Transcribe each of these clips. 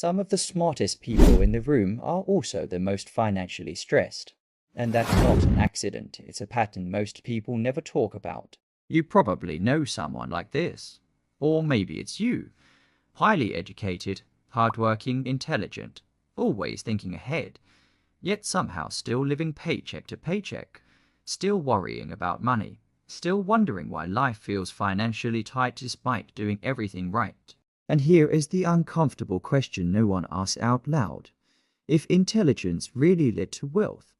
Some of the smartest people in the room are also the most financially stressed. And that's not an accident, it's a pattern most people never talk about. You probably know someone like this. Or maybe it's you. Highly educated, hardworking, intelligent, always thinking ahead, yet somehow still living paycheck to paycheck, still worrying about money, still wondering why life feels financially tight despite doing everything right. And here is the uncomfortable question no one asks out loud. If intelligence really led to wealth,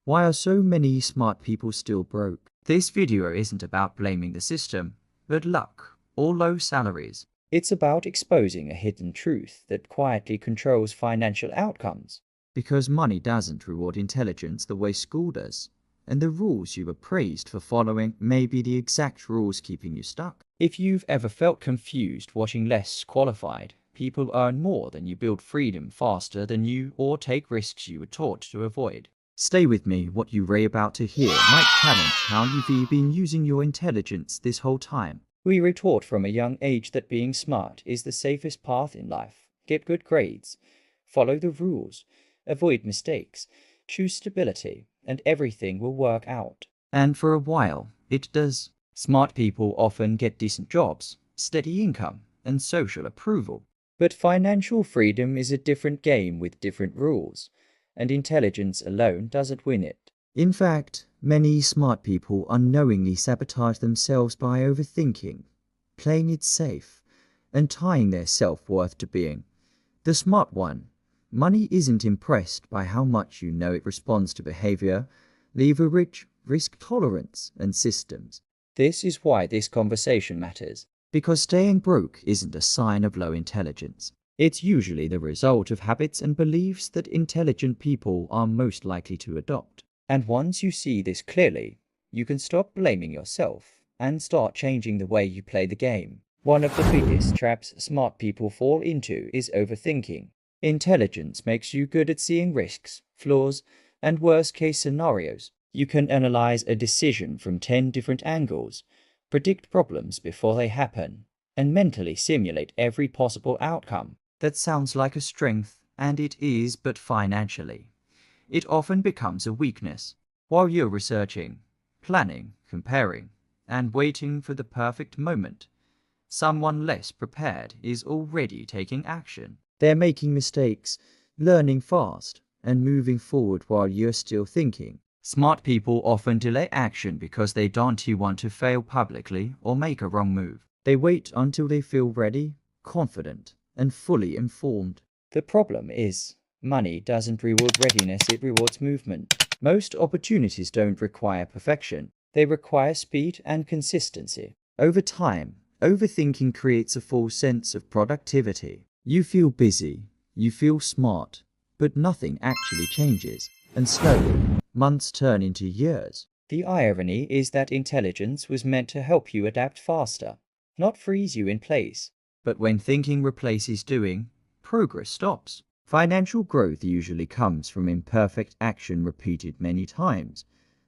why are so many smart people still broke? This video isn't about blaming the system, but luck or low salaries. It's about exposing a hidden truth that quietly controls financial outcomes. Because money doesn't reward intelligence the way school does, and the rules you were praised for following may be the exact rules keeping you stuck. If you've ever felt confused watching less qualified people earn more than you, build freedom faster than you, or take risks you were taught to avoid, stay with me. What you're about to hear might challenge how you've been using your intelligence this whole time. We were taught from a young age that being smart is the safest path in life. Get good grades, follow the rules, avoid mistakes, choose stability, and everything will work out. And for a while, it does. Smart people often get decent jobs, steady income, and social approval. But financial freedom is a different game with different rules, and intelligence alone doesn't win it. In fact, many smart people unknowingly sabotage themselves by overthinking, playing it safe, and tying their self-worth to being the smart one. Money isn't impressed by how much you know, it responds to behavior, leverage, risk tolerance, and systems. This is why this conversation matters. Because staying broke isn't a sign of low intelligence. It's usually the result of habits and beliefs that intelligent people are most likely to adopt. And once you see this clearly, you can stop blaming yourself and start changing the way you play the game. One of the biggest traps smart people fall into is overthinking. Intelligence makes you good at seeing risks, flaws, and worst-case scenarios. You can analyze a decision from 10 different angles, predict problems before they happen, and mentally simulate every possible outcome. That sounds like a strength, and it is, but financially, it often becomes a weakness. While you're researching, planning, comparing, and waiting for the perfect moment, someone less prepared is already taking action. They're making mistakes, learning fast, and moving forward while you're still thinking. Smart people often delay action because they don't want to fail publicly or make a wrong move. They wait until they feel ready, confident, and fully informed. The problem is, money doesn't reward readiness, it rewards movement. Most opportunities don't require perfection. They require speed and consistency. Over time, overthinking creates a false sense of productivity. You feel busy, you feel smart, but nothing actually changes. And slowly, months turn into years. The irony is that intelligence was meant to help you adapt faster, not freeze you in place. But when thinking replaces doing, progress stops. Financial growth usually comes from imperfect action repeated many times,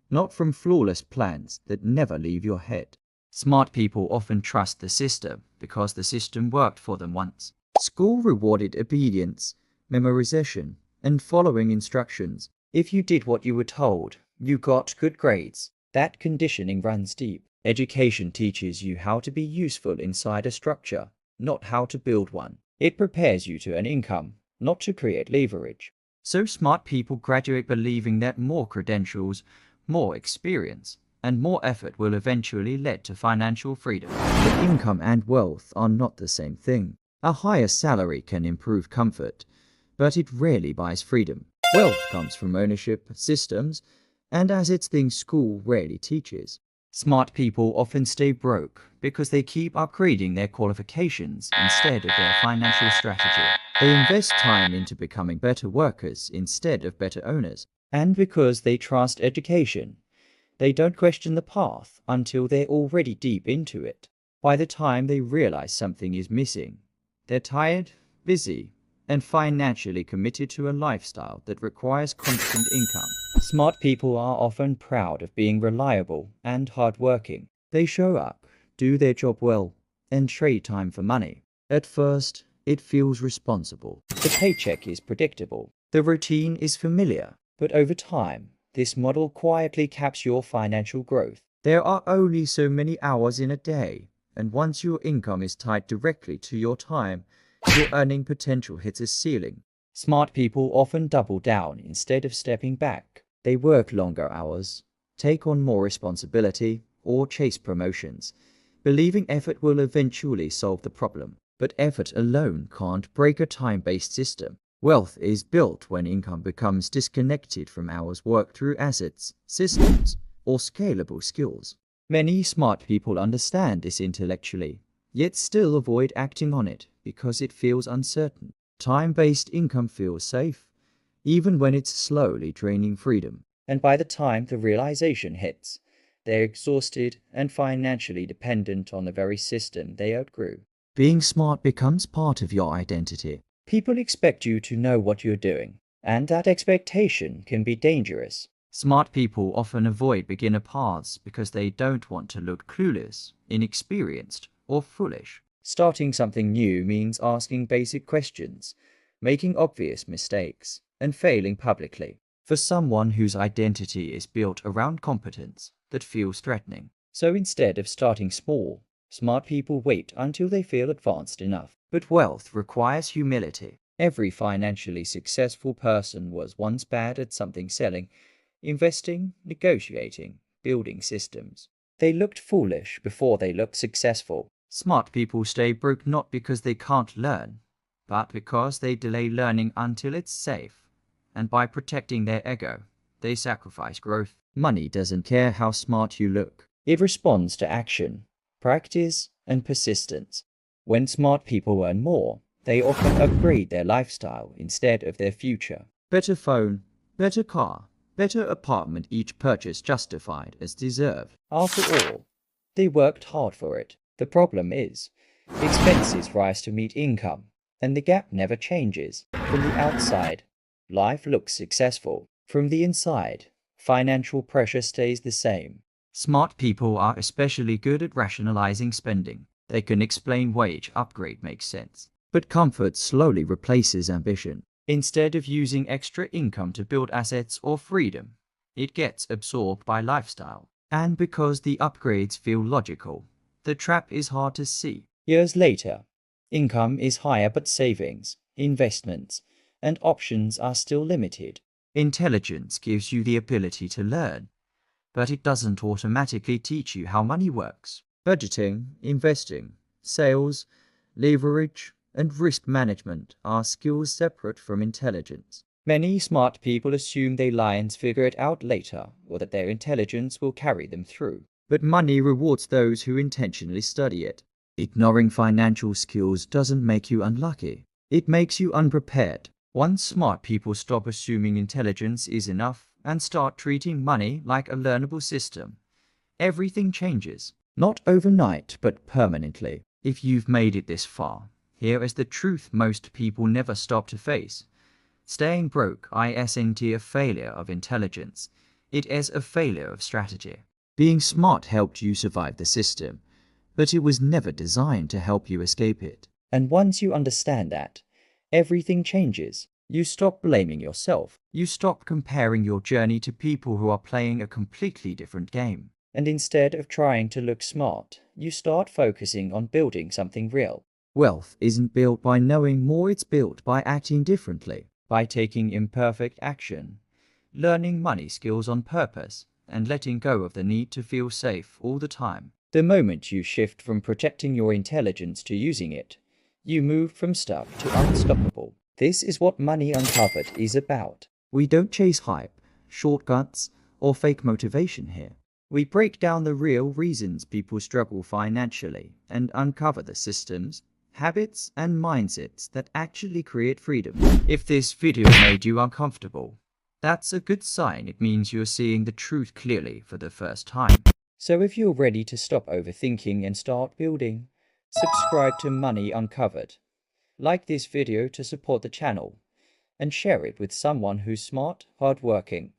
not from flawless plans that never leave your head. Smart people often trust the system because the system worked for them once. School rewarded obedience, memorization, and following instructions. If you did what you were told, you got good grades. That conditioning runs deep. Education teaches you how to be useful inside a structure, not how to build one. It prepares you to an income, not to create leverage. So smart people graduate believing that more credentials, more experience, and more effort will eventually lead to financial freedom. But income and wealth are not the same thing. A higher salary can improve comfort, but it rarely buys freedom. Wealth comes from ownership, systems, and as it's things school rarely teaches. Smart people often stay broke because they keep upgrading their qualifications instead of their financial strategy. They invest time into becoming better workers instead of better owners. And because they trust education, they don't question the path until they're already deep into it. By the time they realize something is missing, they're tired, busy, and financially committed to a lifestyle that requires constant income. Smart people are often proud of being reliable and hardworking. They show up, do their job well, and trade time for money. At first, It feels responsible. The paycheck is predictable. The routine is familiar. But over time, this model quietly caps your financial growth. There are only so many hours in a day, and once your income is tied directly to your time, your earning potential hits a ceiling. Smart people often double down instead of stepping back. They work longer hours, take on more responsibility, or chase promotions, believing effort will eventually solve the problem. But effort alone can't break a time-based system. Wealth is built when income becomes disconnected from hours worked through assets, systems, or scalable skills. Many smart people understand this intellectually, yet still avoid acting on it because it feels uncertain. Time-based income feels safe, even when it's slowly draining freedom. And by the time the realization hits, they're exhausted and financially dependent on the very system they outgrew. Being smart becomes part of your identity. People expect you to know what you're doing, and that expectation can be dangerous. Smart people often avoid beginner paths because they don't want to look clueless, inexperienced, or foolish. Starting something new means asking basic questions, making obvious mistakes, and failing publicly. For someone whose identity is built around competence, that feels threatening. So instead of starting small, smart people wait until they feel advanced enough. But wealth requires humility. Every financially successful person was once bad at something: selling, investing, negotiating, building systems. They looked foolish before they looked successful. Smart people stay broke not because they can't learn, but because they delay learning until it's safe. And by protecting their ego, they sacrifice growth. Money doesn't care how smart you look. It responds to action, practice, and persistence. When smart people earn more, they often upgrade their lifestyle instead of their future. Better phone, better car, better apartment, each purchase justified as deserved. After all, they worked hard for it. The problem is, expenses rise to meet income, and the gap never changes. From the outside, life looks successful. From the inside, financial pressure stays the same. Smart people are especially good at rationalizing spending. They can explain wage upgrade makes sense. But comfort slowly replaces ambition. Instead of using extra income to build assets or freedom, it gets absorbed by lifestyle. And because the upgrades feel logical, the trap is hard to see. Years later, income is higher but savings, investments, and options are still limited. Intelligence gives you the ability to learn, but it doesn't automatically teach you how money works. Budgeting, investing, sales, leverage, and risk management are skills separate from intelligence. Many smart people assume they lions figure it out later, or that their intelligence will carry them through. But money rewards those who intentionally study it. Ignoring financial skills doesn't make you unlucky. It makes you unprepared. Once smart people stop assuming intelligence is enough and start treating money like a learnable system, everything changes. Not overnight, but permanently. If you've made it this far, here is the truth most people never stop to face. Staying broke isn't a failure of intelligence. It is a failure of strategy. Being smart helped you survive the system, but it was never designed to help you escape it. And once you understand that, everything changes. You stop blaming yourself. You stop comparing your journey to people who are playing a completely different game. And instead of trying to look smart, you start focusing on building something real. Wealth isn't built by knowing more, it's built by acting differently, by taking imperfect action, learning money skills on purpose, and letting go of the need to feel safe all the time. The moment you shift from protecting your intelligence to using it, you move from stuck to unstoppable. This is what Money Uncovered is about. We don't chase hype, shortcuts, or fake motivation here. We break down the real reasons people struggle financially and uncover the systems, habits, and mindsets that actually create freedom. If this video made you uncomfortable, that's a good sign. It means you're seeing the truth clearly for the first time. So if you're ready to stop overthinking and start building, subscribe to Money Uncovered. Like this video to support the channel, and share it with someone who's smart, hardworking,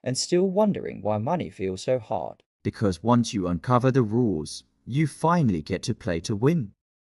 and still wondering why money feels so hard. Because once you uncover the rules, you finally get to play to win.